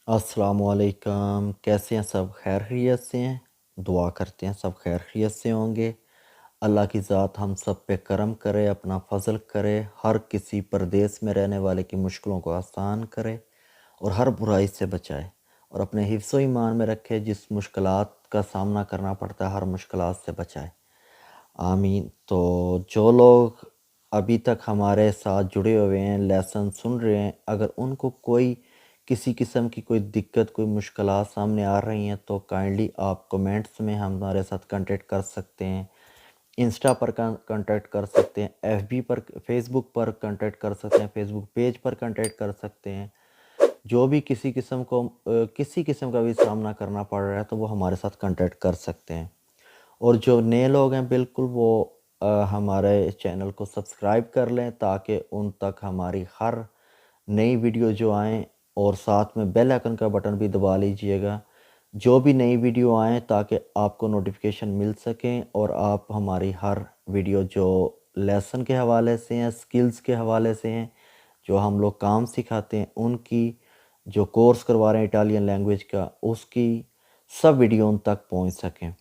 अस्सलामुअलैकुम। कैसे हैं सब? खैर खैरियत से हैं? दुआ करते हैं सब खैर खैरियत से होंगे। अल्लाह की ज़ात हम सब पे करम करे, अपना फ़ज़ल करे, हर किसी परदेस में रहने वाले की मुश्किलों को आसान करे और हर बुराई से बचाए और अपने हिफ्ज़ व ईमान में रखे। जिस मुश्किलात का सामना करना पड़ता है हर मुश्किलात से बचाए, आमीन। तो जो लोग अभी तक हमारे साथ जुड़े हुए हैं, लेसन सुन रहे हैं, अगर उनको कोई किसी किस्म की कोई दिक्कत, कोई मुश्किलात सामने आ रही हैं तो काइंडली आप कमेंट्स में हमारे साथ कांटेक्ट कर सकते हैं। इंस्टा पर कांटेक्ट कर सकते हैं, एफबी पर, फेसबुक पर कांटेक्ट कर सकते हैं, फेसबुक पेज पर कांटेक्ट कर सकते हैं। जो भी किसी किस्म का भी सामना करना पड़ रहा है तो वो हमारे साथ कांटेक्ट कर सकते हैं। और जो नए लोग हैं बिल्कुल वो हमारे चैनल को सब्सक्राइब कर लें ताकि उन तक हमारी हर नई वीडियो जो आएँ, और साथ में बेल आइकन का बटन भी दबा लीजिएगा जो भी नई वीडियो आएँ, ताकि आपको नोटिफिकेशन मिल सकें और आप हमारी हर वीडियो जो लेसन के हवाले से हैं, स्किल्स के हवाले से हैं, जो हम लोग काम सिखाते हैं उनकी, जो कोर्स करवा रहे हैं इटालियन लैंग्वेज का, उसकी सब वीडियो उन तक पहुंच सकें।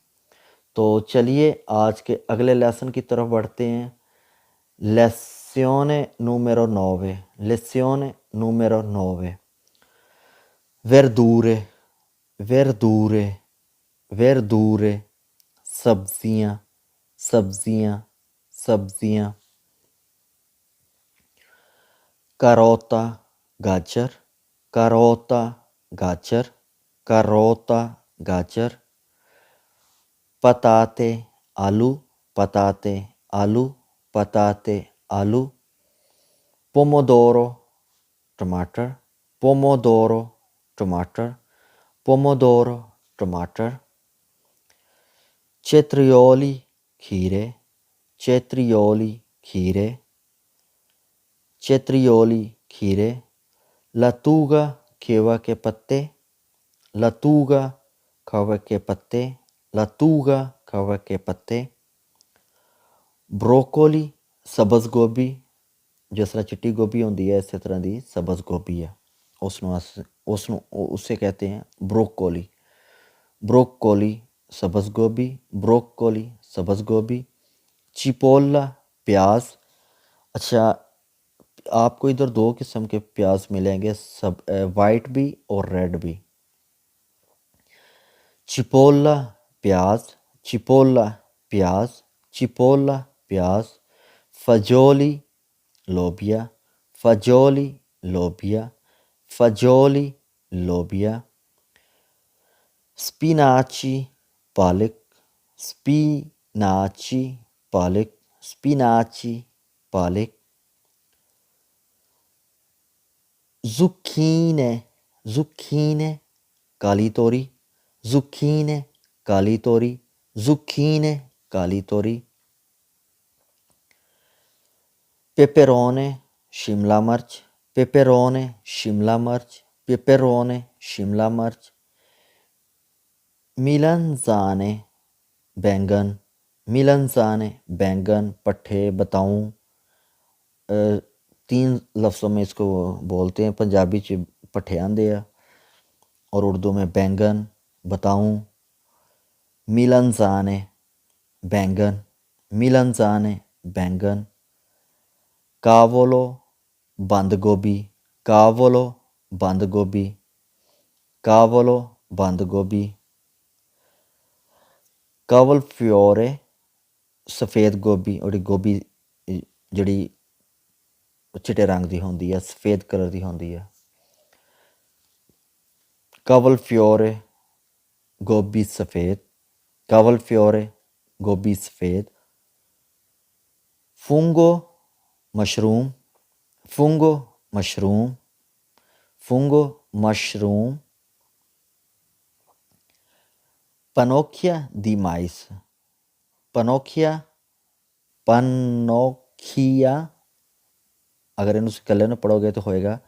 तो चलिए आज के अगले लेसन की तरफ बढ़ते हैं। लेसियोने नूमेरो 9, लेसियोने नूमेरो 9। verdure, verdure, verdure, सब्जियाँ, सब्जियाँ, सब्जियाँ। carota, गाजर, carota, गाजर, carota, गाजर। पताते, आलू, पताते, आलू, पताते, आलू। pomodoro, टमाटर, pomodoro, टमाटर, pomodoro, टमाटर। cetrioli, खीरे, cetrioli, खीरे, cetrioli, खीरे। लतूगा, खेवा के पत्ते, लतूगा, खवा के पत्ते, लतूगा, खवा के पत्ते। ब्रोकोली, सब्ज़ गोभी, जिस तरह चिट्टी गोभी होती है इसी तरह की सब्ज़ गोभी है, उसे कहते हैं ब्रोकोली। ब्रोकोली, सब्ज़ गोभी, ब्रोकोली, सब्ज़ गोभी। चिपोला, प्याज। अच्छा, आपको इधर दो किस्म के प्याज मिलेंगे, सब वाइट भी और रेड भी। चिपोला, प्याज, चिपोला, प्याज, चिपोला, प्याज। फजोली, लोबिया, फजोली, लोबिया, फजोली, लोबिया। स्पिनाची, पालक, स्पिनाची, पालक, स्पिनाची, पालक। zucchine, zucchine, काली तोरी, zucchine, काली तोरी, zucchine, काली तोरी। पेपरोने, शिमला मिर्च, पेपरोने, शिमला मिर्च, पेपरोने, शिमला मिर्च। मिलनजाने, बैंगन, मिलनजाने, बैंगन, पट्ठे, बताऊं। 3 लफ्ज़ों में इसको बोलते हैं। पंजाबी च पट्ठे आंदे आ और उर्दू में बैंगन, बताऊं। मिलनजाने, बैंगन, मिलनजाने, बैंगन। कावोलो, बंद गोभी, कावोलो, बंद गोभी, कावोलो, बंद गोभी। कावल फ्योरे, सफ़ेद गोभी, और गोभी जिहड़ी चिट्टे रंग की होंदी है, सफ़ेद कलर की होंदी है। कावल फ्योरे, गोभी सफ़ेद, कावल फ्योरे, गोभी सफ़ेद। फूंगो, मशरूम, फूंगो, मशरूम, फूंगो, मशरूम। पनोखिया दी माइस, पनोखिया, पनोखिया, अगर इन कल्ले में पढ़ोगे तो होएगा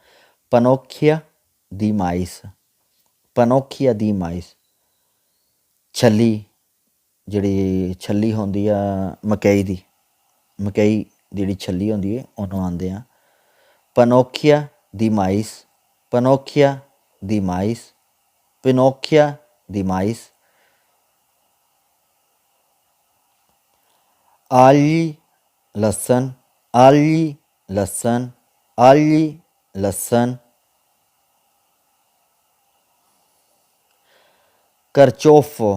पनोखिया दी माइस, पनोखिया दी माइस। छली, जिहड़ी छली होंदी आ मकई दी, मकई जिहड़ी छली होंदी है उन्होंने आंदे आ। पनोखिया दी माइस, पनोखिया di mais, Pinocchia di mais, agli, लहसुन, agli, लहसुन, agli, लहसुन, करचोफो,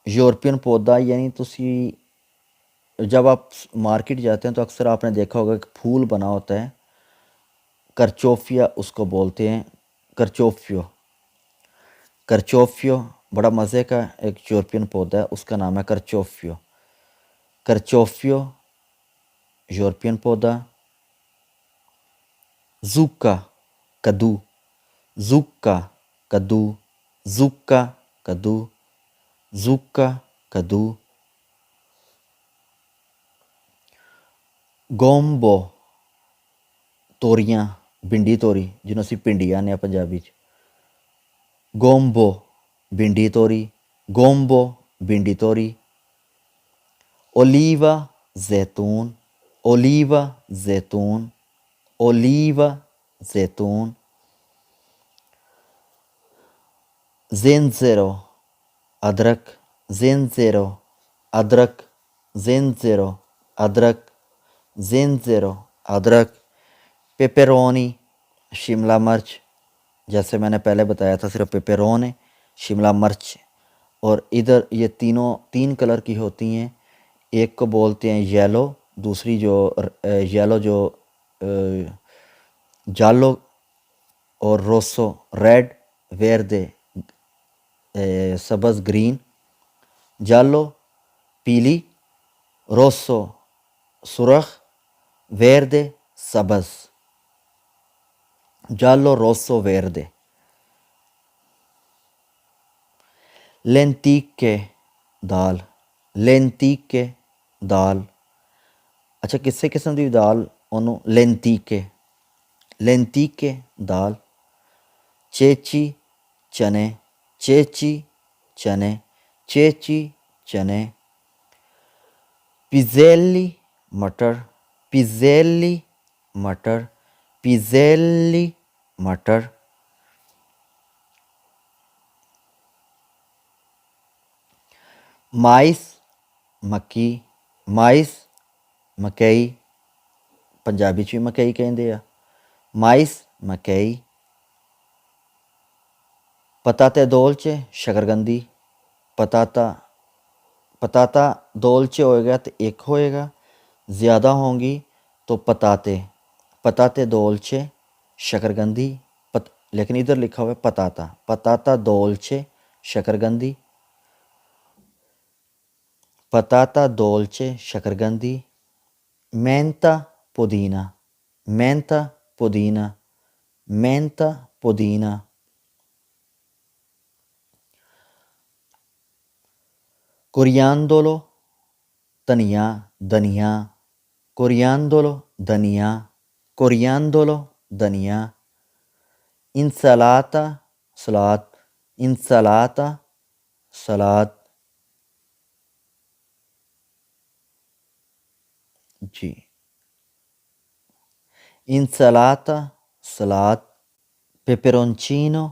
यूरोपियन पौधा, यानी तुसी जब आप मार्केट जाते हैं तो अक्सर आपने देखा होगा कि फूल बना होता है, करचोफिया उसको बोलते हैं, करचोफियो। करचोफियो बड़ा मज़े का एक यूरोपियन पौधा है, उसका नाम है करचोफियो। करचोफियो यूरोपियन पौधा। ज़ुक्का कद्दू, ज़ुक्का कद्दू, ज़ुक्का कद्दू, ज़ुक्का कद्दू। गोम्बो ਤੋਰੀਆਂ, ਭਿੰਡੀ ਤੋਰੀ ਜਿਹਨੂੰ ਅਸੀਂ ਭਿੰਡੀ ਆਨੇ ਆ ਪੰਜਾਬੀ 'ਚ। ਗੋਂਬੋ ਭਿੰਡੀ ਤੋਰੀ, ਗੋਂਬੋ ਭਿੰਡੀ ਤੋਰੀ। ओलीवा जैतून, ओलीवा जैतून, ओलीवा जैतून। ज़ेंज़ेरो अदरक, ज़ेंज़ेरो अदरक, ज़ेंज़ेरो अदरक, ज़ेंज़ेरो अदरक। पेपरोनी शिमला मिर्च, जैसे मैंने पहले बताया था सिर्फ पेपरोने शिमला मिर्च। और इधर ये तीन कलर की होती हैं, एक को बोलते हैं येलो, दूसरी जो येलो जो जालो, और रोसो रेड, वेरदे सब्ज़ ग्रीन, जालो पीली, रोसो सुरख, वेरदे सब्ज़, जालो रोसो वेरदे। लेंटिके दाल, लेंटिके दाल। अच्छा किसे किस्म की दाल ਉਹਨੂੰ लेंटिके, लेंटिके दाल। चेची चने, चेची चने, चेची चने। पिज़ेली मटर, पिज़ेली मटर, पिज़ेली मटर। माइस मक्की, माइस मकई, पंजाबी च भी मकई कहते हैं, माइस मकई। पताते दोलचे शकरकंदी, पताता, पताता दोलचे होएगा तो एक होएगा, ज़्यादा होंगी तो पताते, पताते दोलचे शकरकंदी। लेकिन इधर लिखा हुआ है पताता, पताता दोलचे शकरकंदी, पताता दोलचे शकरकंदी। मेंथा पुदीना, मेंथा पुदीना, मेंथा पुदीना। कोरियांडोलो धनिया, धनिया, कोरियांडोलो धनिया, कोरियांडोलो धनिया। इंसलाता सलाद, इंसलाता सलाद। जी इंसलाता सलाद। पेपरोंचीनो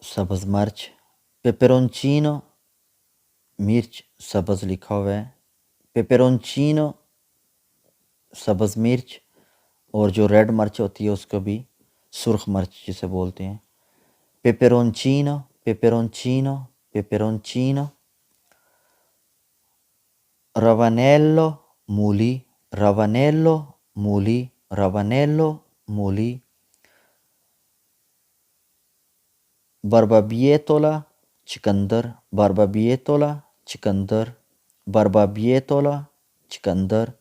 सब्ज़ मिर्च, पेपरोंचीनो मिर्च सब्ज़ लिखा हुआ है, पेपरोंचीनो सब्ज़ मिर्च। और जो रेड मिर्च होती है उसको भी सुर्ख मिर्च जिसे बोलते हैं। पेपरोंचीनो, पेपरोंचीनो, पेपरोंचीनो। रवानेलो मूली, रवानेलो मूली, रवानेलो मूली। बरबाबिएटोला चिकंदर, बरबाबिएटोला चिकंदर, बरबाबिएटोला चिकंदर।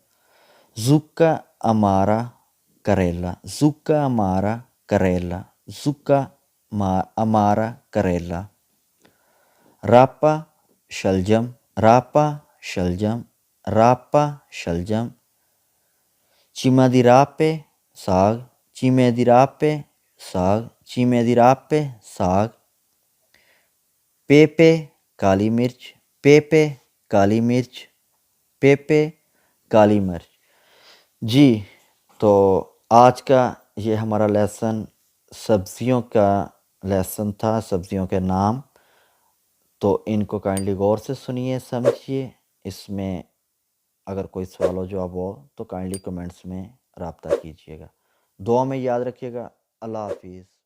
ज़ुक्का अमारा करेला, ज़ुक्का अमारा करेला, ज़ुक्का अमारा करेला। रापा शलजम, रापा शलजम, रापा शलजम। चीमा दी रापे साग, चीमे दी रापे साग, चीमे दी रापे साग। पेपे काली मिर्च, पेपे काली मिर्च, पेपे काली मिर्च। जी तो आज का ये हमारा लेसन سبزیوں کا لیسن تھا، سبزیوں کے نام، تو ان کو کائنڈلی غور سے سنیے، سمجھیے۔ اس میں اگر کوئی سوال و جواب ہو تو کائنڈلی کمنٹس میں رابطہ کیجیے گا۔ دعا میں یاد رکھیے گا۔ اللہ حافظ۔